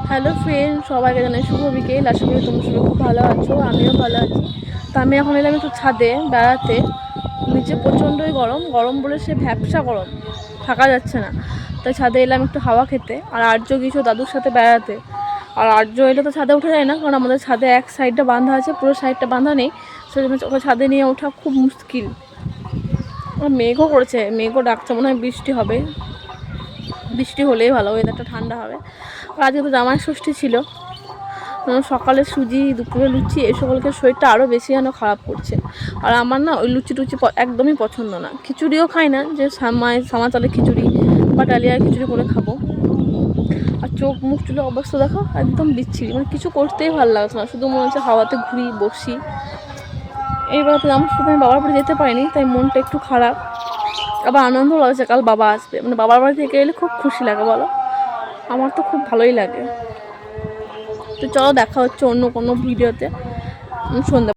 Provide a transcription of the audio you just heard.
Hello friend, সবাইকে জানাই শুভ বিকেল। আশা করি তোমরা সবাই খুব ভালো আছো, আমিও ভালো আছি। তো আমি এখন এলাম একটু ছাদে বেড়াতে। নিচে প্রচণ্ডই গরম বলে সে ভ্যাপসা গরম, থাকা যাচ্ছে না। তাই ছাদে এলাম একটু হাওয়া খেতে। আর আর্য গিয়েছো দাদুর সাথে বেড়াতে। আর আর্য এলে তো ছাদে ওঠা যায় না, কারণ আমাদের ছাদে এক সাইডটা বাঁধা আছে, পুরো সাইডটা বাঁধা নেই। সেজন্য ওকে ছাদে নিয়ে ওঠা খুব মুশকিল। মেঘও করেছে, মেঘও ডাকছে, মনে হয় বৃষ্টি হবে। বৃষ্টি হলেই ভালো, ওয়েদারটা ঠান্ডা হবে। আর আজকে তো জামাই ষষ্ঠী ছিল। সকালে সুজি, দুপুরে লুচি, এই সকলকে শরীরটা আরও বেশি যেন খারাপ করছে। আর আমার না ওই লুচি টুচি একদমই পছন্দ না। খিচুড়িও খাই না, যে সামা চালের খিচুড়ি বা ডালিয়ার খিচুড়ি করে খাবো। আর চোখ মুখ চুলের অবস্থা দেখো, একদম বিচ্ছিরি, মানে কিছু করতেই ভালো লাগছে না, শুধু মনে হচ্ছে হাওয়াতে ঘুরি বসি। এইবার তো আমার সাথে আমি বাবার বাড়ি যেতে পারিনি, তাই মনটা একটু খারাপ। আবার আনন্দ লাগছে, কাল বাবা আসবে, মানে বাবার বাড়ি থেকে এলে খুব খুশি লাগে বলো। আমার তো খুব ভালোই লাগে। তো চলো দেখা হচ্ছে অন্য কোনো ভিডিওতে সন্ধ্যা।